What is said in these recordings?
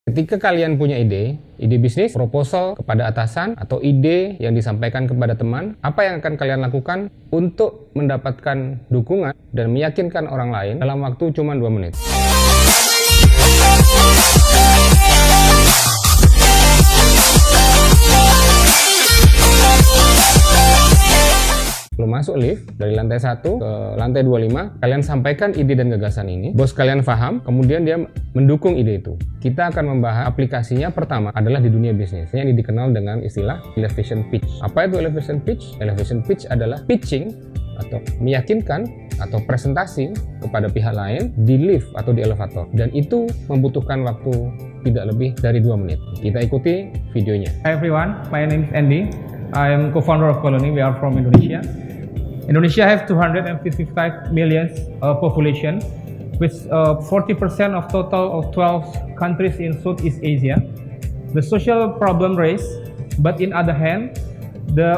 Ketika kalian punya ide bisnis, proposal kepada atasan, atau ide yang disampaikan kepada teman, apa yang akan kalian lakukan untuk mendapatkan dukungan dan meyakinkan orang lain dalam waktu cuma 2 menit? Belum masuk lift, dari lantai 1 ke lantai 25, kalian sampaikan ide dan gagasan ini, bos kalian paham, kemudian dia mendukung ide itu. Kita akan membahas aplikasinya. Pertama adalah di dunia bisnis, yang dikenal dengan istilah elevation pitch. Apa itu elevation pitch? Elevation pitch adalah pitching atau meyakinkan atau presentasi kepada pihak lain di lift atau di elevator, dan itu membutuhkan waktu tidak lebih dari 2 menit. Kita ikuti videonya. Hi everyone, my name is Andy. I am co-founder of Colony. We are from Indonesia. Indonesia has 255 million population, with 40% of total of 12 countries in Southeast Asia. The social problem raised, but in other hand, the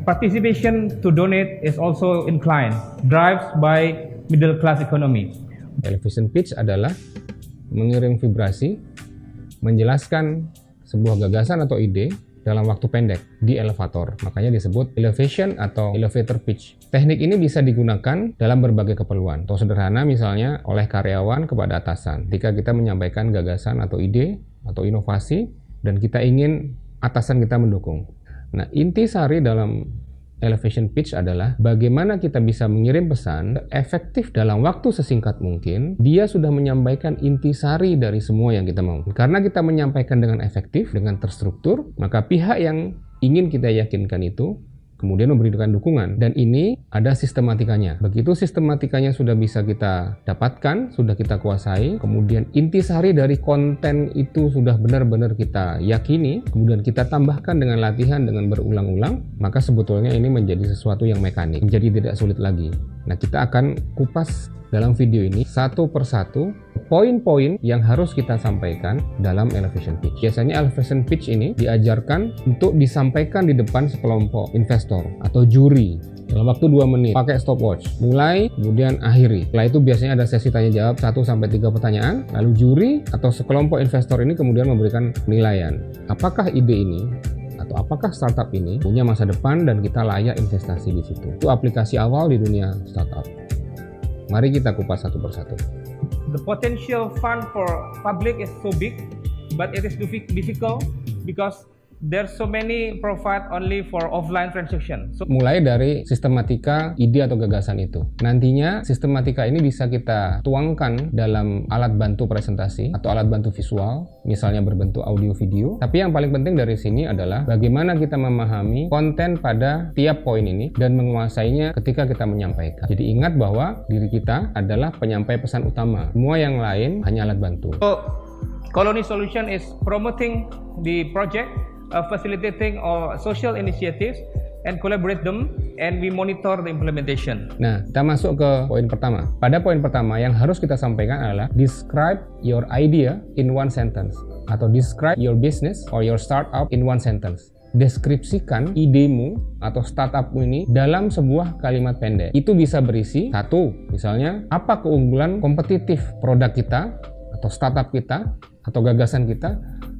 participation to donate is also inclined, drives by middle class economy. Elevation pitch adalah mengirim vibrasi, menjelaskan sebuah gagasan atau ide dalam waktu pendek di elevator. Makanya disebut elevation atau elevator pitch. Teknik ini bisa digunakan dalam berbagai keperluan. Atau sederhana misalnya oleh karyawan kepada atasan. Ketika kita menyampaikan gagasan atau ide atau inovasi dan kita ingin atasan kita mendukung. Nah, intisari dalam elevation pitch adalah bagaimana kita bisa mengirim pesan efektif dalam waktu sesingkat mungkin. Dia sudah menyampaikan intisari dari semua yang kita mau. Karena kita menyampaikan dengan efektif, dengan terstruktur, maka pihak yang ingin kita yakinkan itu kemudian memberikan dukungan, dan ini ada sistematikanya. Begitu sistematikanya sudah bisa kita dapatkan, sudah kita kuasai, kemudian intisari dari konten itu sudah benar-benar kita yakini, kemudian kita tambahkan dengan latihan dengan berulang-ulang, maka sebetulnya ini menjadi sesuatu yang mekanik, menjadi tidak sulit lagi. Nah, kita akan kupas dalam video ini satu persatu poin-poin yang harus kita sampaikan dalam elevation pitch. Biasanya elevation pitch ini diajarkan untuk disampaikan di depan sekelompok investor atau juri dalam waktu 2 menit, pakai stopwatch, mulai kemudian akhiri. Setelah itu biasanya ada sesi tanya jawab 1-3 pertanyaan, lalu juri atau sekelompok investor ini kemudian memberikan penilaian. Apakah ide ini atau apakah startup ini punya masa depan dan kita layak investasi di situ? Itu aplikasi awal di dunia startup. Mari kita kupas satu persatu. The potential fund for public is so big, but it is difficult because there's so many provide only for offline transaction. So, mulai dari sistematika ide atau gagasan itu. Nantinya sistematika ini bisa kita tuangkan dalam alat bantu presentasi atau alat bantu visual, misalnya berbentuk audio video. Tapi yang paling penting dari sini adalah bagaimana kita memahami konten pada tiap poin ini dan menguasainya ketika kita menyampaikan. Jadi ingat bahwa diri kita adalah penyampai pesan utama. Semua yang lain hanya alat bantu. So Colony Solution is promoting the project, facilitating all social initiatives and collaborate them, and we monitor the implementation. Nah, kita masuk ke poin pertama. Pada poin pertama yang harus kita sampaikan adalah describe your idea in 1 sentence atau describe your business or your startup in 1 sentence. Deskripsikan idemu atau startupmu ini dalam sebuah kalimat pendek. Itu bisa berisi satu, misalnya apa keunggulan kompetitif produk kita atau startup kita atau gagasan kita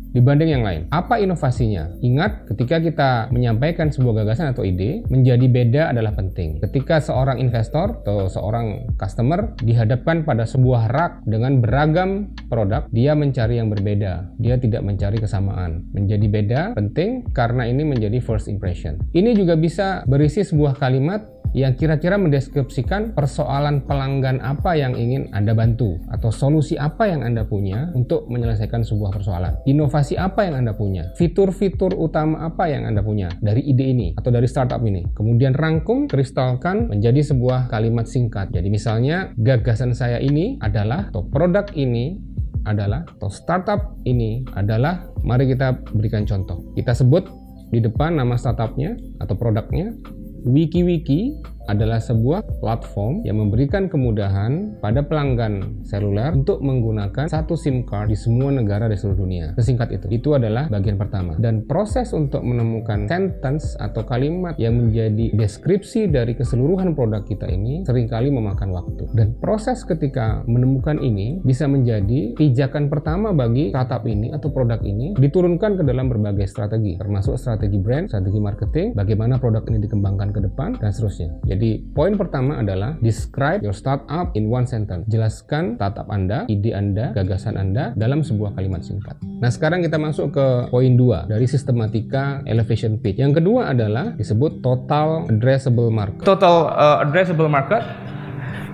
dibanding yang lain. Apa inovasinya? Ingat, ketika kita menyampaikan sebuah gagasan atau ide, menjadi beda adalah penting. Ketika seorang investor atau seorang customer dihadapkan pada sebuah rak dengan beragam produk, dia mencari yang berbeda. Dia tidak mencari kesamaan. Menjadi beda penting karena ini menjadi first impression. Ini juga bisa berisi sebuah kalimat yang kira-kira mendeskripsikan persoalan pelanggan apa yang ingin Anda bantu, atau solusi apa yang Anda punya untuk menyelesaikan sebuah persoalan. Inovasi apa yang Anda punya, fitur-fitur utama apa yang Anda punya dari ide ini atau dari startup ini. Kemudian rangkum, kristalkan menjadi sebuah kalimat singkat. Jadi misalnya gagasan saya ini adalah, atau produk ini adalah, atau startup ini adalah. Mari kita berikan contoh. Kita sebut di depan nama startupnya atau produknya, wiki-wiki adalah sebuah platform yang memberikan kemudahan pada pelanggan seluler untuk menggunakan satu SIM card di semua negara di seluruh dunia. Sesingkat itu. Itu adalah bagian pertama. Dan proses untuk menemukan sentence atau kalimat yang menjadi deskripsi dari keseluruhan produk kita ini seringkali memakan waktu. Dan proses ketika menemukan ini bisa menjadi pijakan pertama bagi startup ini atau produk ini diturunkan ke dalam berbagai strategi, termasuk strategi brand, strategi marketing, bagaimana produk ini dikembangkan ke depan, dan seterusnya. Jadi, poin pertama adalah describe your startup in one sentence. Jelaskan startup Anda, ide Anda, gagasan Anda dalam sebuah kalimat singkat. Nah, sekarang kita masuk ke poin 2 dari sistematika elevation pitch. Yang kedua adalah disebut total addressable market. Total addressable market.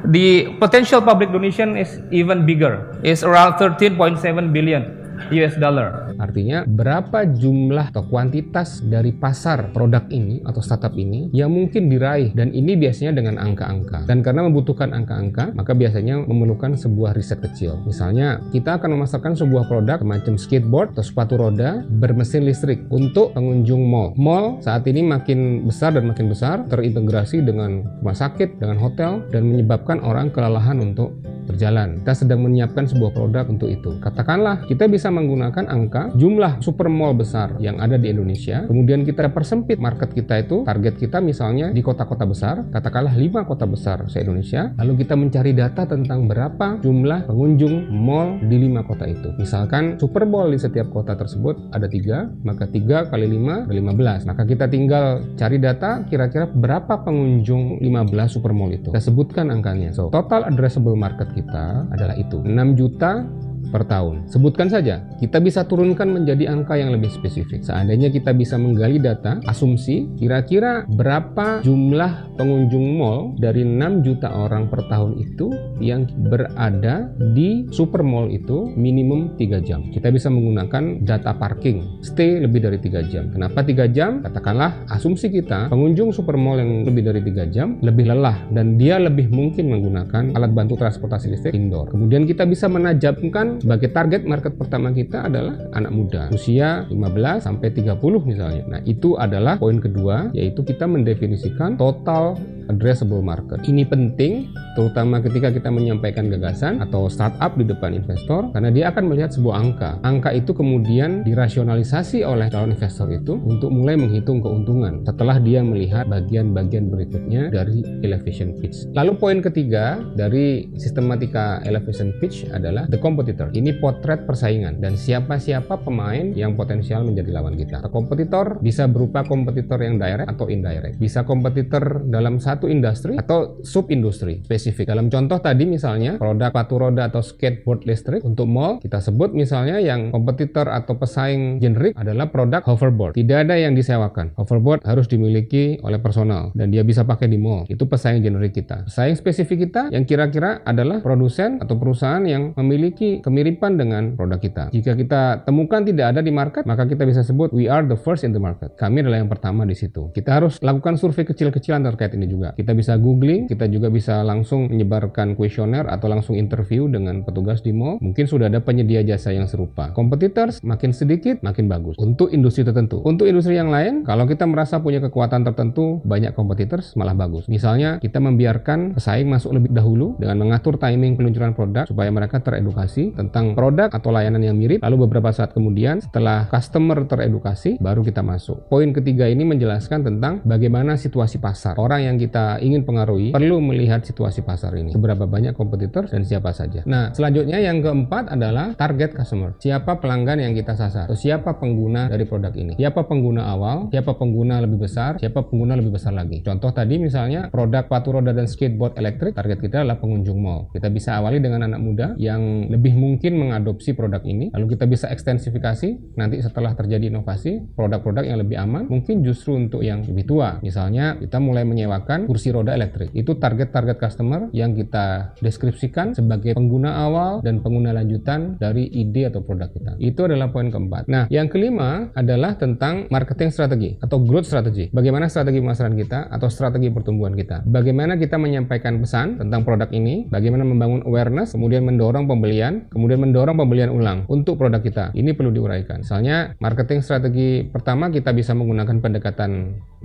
The potential public donation is even bigger. It's around 13.7 billion US dollar. Artinya berapa jumlah atau kuantitas dari pasar produk ini atau startup ini yang mungkin diraih, dan ini biasanya dengan angka-angka. Dan karena membutuhkan angka-angka, maka biasanya memerlukan sebuah riset kecil. Misalnya kita akan memasarkan sebuah produk semacam skateboard atau sepatu roda bermesin listrik untuk pengunjung mall. Mall saat ini makin besar dan makin besar, terintegrasi dengan rumah sakit, dengan hotel, dan menyebabkan orang kelelahan untuk berjalan. Kita sedang menyiapkan sebuah produk untuk itu. Katakanlah kita bisa menggunakan angka jumlah super mall besar yang ada di Indonesia, kemudian kita persempit market kita itu, target kita misalnya di kota-kota besar, katakanlah 5 kota besar se-Indonesia, lalu kita mencari data tentang berapa jumlah pengunjung mall di 5 kota itu. Misalkan super mall di setiap kota tersebut ada 3, maka 3 kali 5 adalah 15. Maka kita tinggal cari data kira-kira berapa pengunjung 15 super mall itu. Kita sebutkan angkanya. So, total addressable market kita adalah itu, 6 juta per tahun. Sebutkan saja, kita bisa turunkan menjadi angka yang lebih spesifik. Seandainya kita bisa menggali data, asumsi kira-kira berapa jumlah pengunjung mall dari 6 juta orang per tahun itu yang berada di super mall itu minimum 3 jam. Kita bisa menggunakan data parking, stay lebih dari 3 jam. Kenapa 3 jam? Katakanlah asumsi kita, pengunjung super mall yang lebih dari 3 jam lebih lelah dan dia lebih mungkin menggunakan alat bantu transportasi listrik indoor. Kemudian kita bisa menajamkan sebagai target market pertama kita adalah anak muda, usia 15 sampai 30 misalnya. Nah, itu adalah poin kedua, yaitu kita mendefinisikan total addressable market. Ini penting terutama ketika kita menyampaikan gagasan atau startup di depan investor, karena dia akan melihat sebuah angka. Angka itu kemudian dirasionalisasi oleh calon investor itu untuk mulai menghitung keuntungan setelah dia melihat bagian-bagian berikutnya dari elevation pitch. Lalu poin ketiga dari sistematika elevation pitch adalah the competitor. Ini potret persaingan dan siapa-siapa pemain yang potensial menjadi lawan kita. Kompetitor bisa berupa kompetitor yang direct atau indirect. Bisa kompetitor dalam satu industri atau sub-industri spesifik. Dalam contoh tadi misalnya produk sepatu roda atau skateboard listrik untuk mall, kita sebut misalnya yang kompetitor atau pesaing generik adalah produk hoverboard. Tidak ada yang disewakan. Hoverboard harus dimiliki oleh personal dan dia bisa pakai di mall. Itu pesaing generik kita. Pesaing spesifik kita yang kira-kira adalah produsen atau perusahaan yang memiliki kemiripan dengan produk kita. Jika kita temukan tidak ada di market, maka kita bisa sebut we are the first in the market. Kami adalah yang pertama di situ. Kita harus lakukan survei kecil-kecilan terkait ini juga. Kita bisa googling, kita juga bisa langsung menyebarkan kuesioner atau langsung interview dengan petugas di mall. Mungkin sudah ada penyedia jasa yang serupa. Competitors makin sedikit, makin bagus. Untuk industri tertentu. Untuk industri yang lain, kalau kita merasa punya kekuatan tertentu, banyak competitors malah bagus. Misalnya, kita membiarkan pesaing masuk lebih dahulu dengan mengatur timing peluncuran produk supaya mereka teredukasi tentang produk atau layanan yang mirip. Lalu beberapa saat kemudian, setelah customer teredukasi, baru kita masuk. Poin ketiga ini menjelaskan tentang bagaimana situasi pasar. Orang yang kita ingin pengaruhi perlu melihat situasi pasar ini. Seberapa banyak kompetitor dan siapa saja. Nah, selanjutnya yang keempat adalah target customer. Siapa pelanggan yang kita sasar? Atau siapa pengguna dari produk ini? Siapa pengguna awal? Siapa pengguna lebih besar? Siapa pengguna lebih besar lagi? Contoh tadi misalnya produk sepatu roda dan skateboard elektrik, target kita adalah pengunjung mall. Kita bisa awali dengan anak muda yang lebih mungkin mengadopsi produk ini. Lalu kita bisa ekstensifikasi nanti setelah terjadi inovasi, produk-produk yang lebih aman, mungkin justru untuk yang lebih tua. Misalnya kita mulai menyewakan kursi roda elektrik. Itu target-target customer yang kita deskripsikan sebagai pengguna awal dan pengguna lanjutan dari ide atau produk kita. Itu adalah poin keempat. Nah, yang kelima adalah tentang marketing strategi atau growth strategy. Bagaimana strategi pemasaran kita atau strategi pertumbuhan kita. Bagaimana kita menyampaikan pesan tentang produk ini, bagaimana membangun awareness, kemudian mendorong pembelian, kemudian mendorong pembelian ulang untuk produk kita. Ini perlu diuraikan. Misalnya, marketing strategi pertama kita bisa menggunakan pendekatan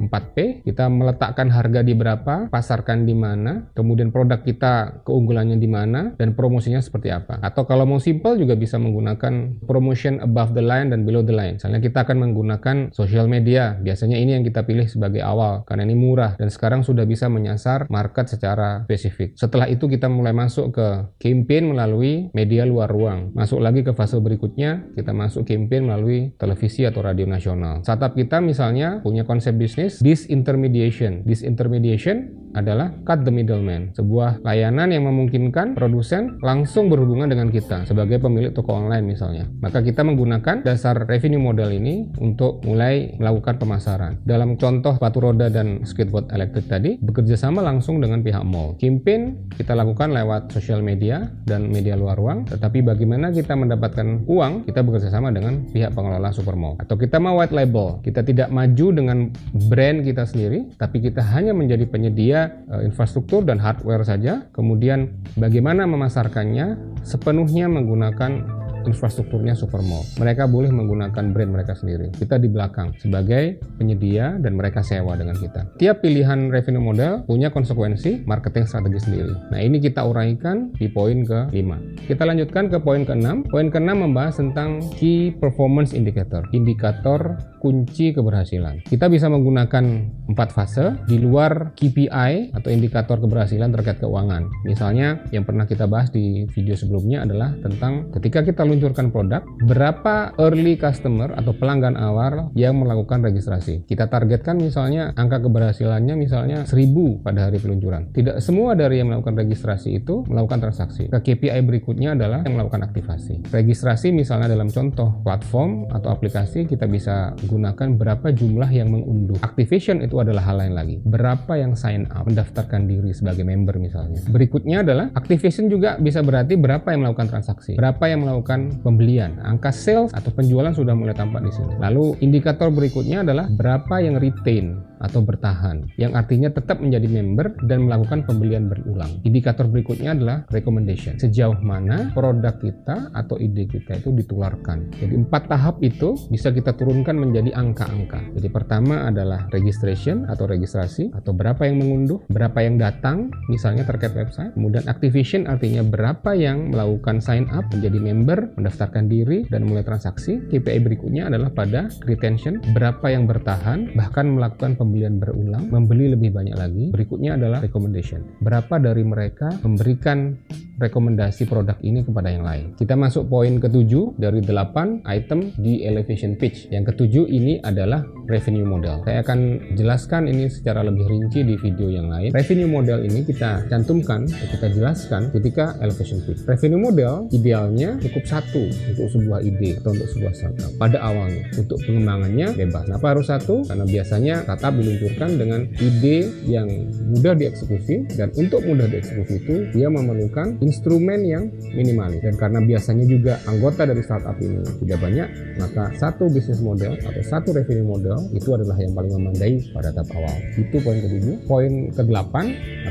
4P, kita meletakkan harga di berapa, pasarkan di mana, kemudian produk kita keunggulannya di mana, dan promosinya seperti apa. Atau kalau mau simple juga bisa menggunakan promotion above the line dan below the line. Misalnya kita akan menggunakan social media, biasanya ini yang kita pilih sebagai awal, karena ini murah, dan sekarang sudah bisa menyasar market secara spesifik. Setelah itu kita mulai masuk ke campaign melalui media luar ruang. Masuk lagi ke fase berikutnya, kita masuk campaign melalui televisi atau radio nasional. Startup kita misalnya punya konsep bisnis disintermediation. Disintermediation adalah cut the middleman, sebuah layanan yang memungkinkan produsen langsung berhubungan dengan kita sebagai pemilik toko online misalnya. Maka kita menggunakan dasar revenue model ini untuk mulai melakukan pemasaran. Dalam contoh sepatu roda dan skateboard elektrik tadi, bekerja sama langsung dengan pihak mall. Campaign kita lakukan lewat sosial media dan media luar ruang, tetapi bagaimana kita mendapatkan uang, kita bekerja sama dengan pihak pengelola supermall. Atau kita mau white label, kita tidak maju dengan brand kita sendiri, tapi kita hanya menjadi penyedia infrastruktur dan hardware saja. Kemudian bagaimana memasarkannya sepenuhnya menggunakan infrastrukturnya supermall. Mereka boleh menggunakan brand mereka sendiri. Kita di belakang sebagai penyedia dan mereka sewa dengan kita. Tiap pilihan revenue model punya konsekuensi marketing strategi sendiri. Nah, ini kita uraikan di poin ke-5. Kita lanjutkan ke poin ke-6. Poin ke-6 membahas tentang key performance indicator, indikator kunci keberhasilan. Kita bisa menggunakan 4 fase di luar KPI atau indikator keberhasilan terkait keuangan. Misalnya yang pernah kita bahas di video sebelumnya adalah tentang ketika kita luncurkan produk, berapa early customer atau pelanggan awal yang melakukan registrasi. Kita targetkan misalnya angka keberhasilannya misalnya 1000 pada hari peluncuran. Tidak semua dari yang melakukan registrasi itu melakukan transaksi. Ke KPI berikutnya adalah yang melakukan aktivasi. Registrasi misalnya dalam contoh platform atau aplikasi kita bisa gunakan berapa jumlah yang mengunduh. Activation itu adalah hal lain lagi. Berapa yang sign up, mendaftarkan diri sebagai member misalnya. Berikutnya adalah activation juga bisa berarti berapa yang melakukan transaksi, berapa yang melakukan pembelian. Angka sales atau penjualan sudah mulai tampak di sini. Lalu indikator berikutnya adalah berapa yang retain atau bertahan, yang artinya tetap menjadi member dan melakukan pembelian berulang. Indikator berikutnya adalah recommendation. Sejauh mana produk kita atau ide kita itu ditularkan. Jadi 4 tahap itu bisa kita turunkan menjadi angka-angka. Jadi pertama adalah registration atau registrasi, atau berapa yang mengunduh, berapa yang datang misalnya terkait website. Kemudian activation artinya berapa yang melakukan sign up menjadi member, mendaftarkan diri dan mulai transaksi. KPI berikutnya adalah pada retention, berapa yang bertahan bahkan melakukan pembelian berulang, membeli lebih banyak lagi. Berikutnya adalah recommendation, berapa dari mereka memberikan rekomendasi produk ini kepada yang lain. Kita masuk poin ke-7 dari 8 item di elevation pitch. Yang ke-7 ini adalah revenue model. Saya akan jelaskan ini secara lebih rinci di video yang lain. Revenue model ini kita cantumkan, kita jelaskan ketika elevation pitch. Revenue model idealnya cukup satu untuk sebuah ide atau untuk sebuah startup pada awalnya. Untuk pengembangannya bebas. Kenapa harus satu? Karena biasanya startup diluncurkan dengan ide yang mudah dieksekusi, dan untuk mudah dieksekusi itu dia memerlukan instrumen yang minimalis. Dan karena biasanya juga anggota dari startup ini tidak banyak, maka satu bisnis model atau satu revenue model itu adalah yang paling memadai pada tahap awal. Itu poin ke-7. Poin ke-8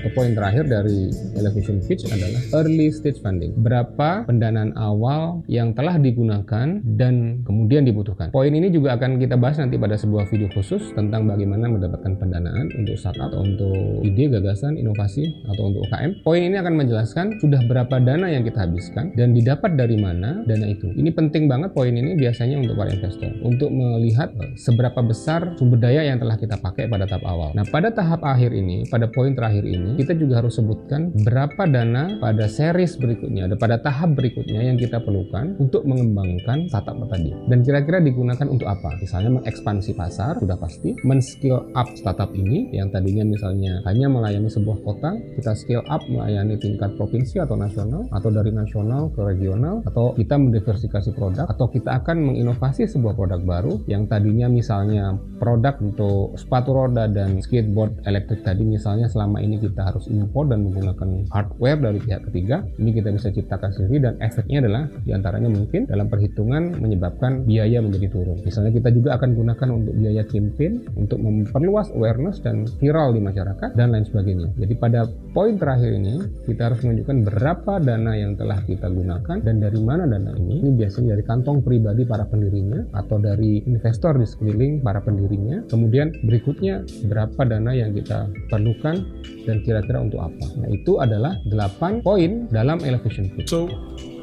atau poin terakhir dari elevation pitch adalah early stage funding. Berapa pendanaan awal yang telah digunakan dan kemudian dibutuhkan. Poin ini juga akan kita bahas nanti pada sebuah video khusus tentang bagaimana mendapatkan pendanaan untuk startup atau untuk ide, gagasan, inovasi atau untuk UKM. Poin ini akan menjelaskan sudah berapa dana yang kita habiskan dan didapat dari mana dana itu. Ini penting banget poin ini biasanya untuk para investor untuk melihat seberapa besar sumber daya yang telah kita pakai pada tahap awal. Nah, pada tahap akhir ini, pada poin terakhir ini, kita juga harus sebutkan berapa dana pada series berikutnya, pada tahap berikutnya yang kita perlukan untuk mengembangkan startup tadi. Dan kira-kira digunakan untuk apa? Misalnya mengekspansi pasar, sudah pasti. Men-skill up startup ini, yang tadinya misalnya hanya melayani sebuah kota, kita skill up melayani tingkat provinsi atau nasional, atau dari nasional ke regional, atau kita mendiversifikasi produk, atau kita akan menginovasi sebuah produk baru yang tadinya misalnya produk untuk sepatu roda dan skateboard elektrik tadi, misalnya selama ini kita harus impor dan menggunakan hardware dari pihak ketiga, ini kita bisa ciptakan sendiri dan efeknya adalah diantaranya mungkin dalam perhitungan menyebabkan biaya menjadi turun. Misalnya kita juga akan gunakan untuk biaya campaign untuk memperluas awareness dan viral di masyarakat dan lain sebagainya. Jadi pada poin terakhir ini, kita harus menunjukkan berapa dana yang telah kita gunakan dan dari mana dana ini. Ini biasanya dari kantong pribadi para pendirinya atau dari investor di sekeliling para pendirinya. Kemudian berikutnya berapa dana yang kita perlukan dan kira-kira untuk apa. Nah, itu adalah 8 poin dalam elevation pitch. So,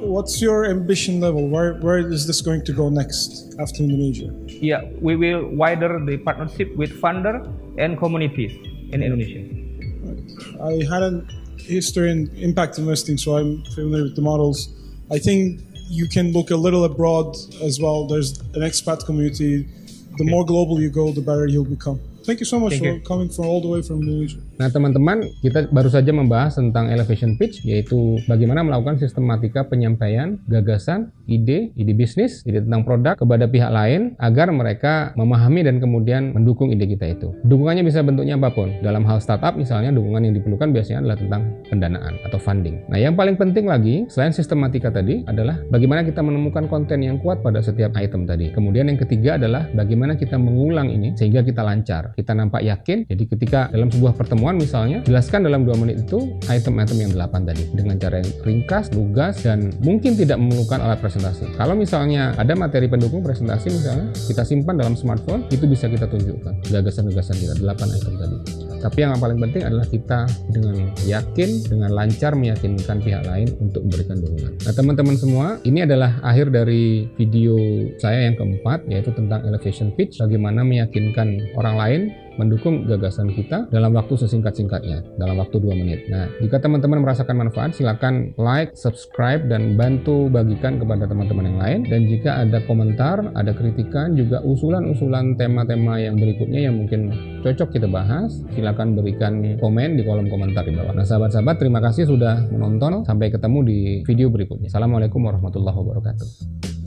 what's your ambition level? Where is this going to go next after Indonesia? Yeah, we will widen the partnership with funder and communities in Indonesia. I had a history in impact investing, so I'm familiar with the models. I think you can look a little abroad as well. There's an expat community. The more global you go, the better you'll become. Thank you so much for coming from all the way from Indonesia. Nah teman-teman, kita baru saja membahas tentang elevation pitch, yaitu bagaimana melakukan sistematika penyampaian gagasan, ide bisnis, ide tentang produk kepada pihak lain agar mereka memahami dan kemudian mendukung ide kita itu. Dukungannya bisa bentuknya apapun. Dalam hal startup misalnya, dukungan yang diperlukan biasanya adalah tentang pendanaan atau funding. Nah yang paling penting lagi, selain sistematika tadi, adalah bagaimana kita menemukan konten yang kuat pada setiap item tadi. Kemudian yang ketiga adalah bagaimana kita mengulang ini sehingga kita lancar. Kita nampak yakin, jadi ketika dalam sebuah pertemuan misalnya, jelaskan dalam 2 menit itu item-item yang 8 tadi dengan cara yang ringkas, lugas, dan mungkin tidak memerlukan alat presentasi. Kalau misalnya ada materi pendukung presentasi misalnya, kita simpan dalam smartphone, itu bisa kita tunjukkan gagasan-gagasan kita, 8 item tadi. Tapi yang paling penting adalah kita dengan yakin, dengan lancar meyakinkan pihak lain untuk memberikan dukungan. Nah teman-teman semua, ini adalah akhir dari video saya yang keempat, yaitu tentang elevation pitch, bagaimana meyakinkan orang lain mendukung gagasan kita dalam waktu sesingkat-singkatnya, dalam waktu 2 menit. Nah, jika teman-teman merasakan manfaat, silakan like, subscribe, dan bantu bagikan kepada teman-teman yang lain. Dan jika ada komentar, ada kritikan, juga usulan-usulan tema-tema yang berikutnya yang mungkin cocok kita bahas, silakan berikan komen di kolom komentar di bawah. Nah, sahabat-sahabat, terima kasih sudah menonton. Sampai ketemu di video berikutnya. Assalamualaikum warahmatullahi wabarakatuh.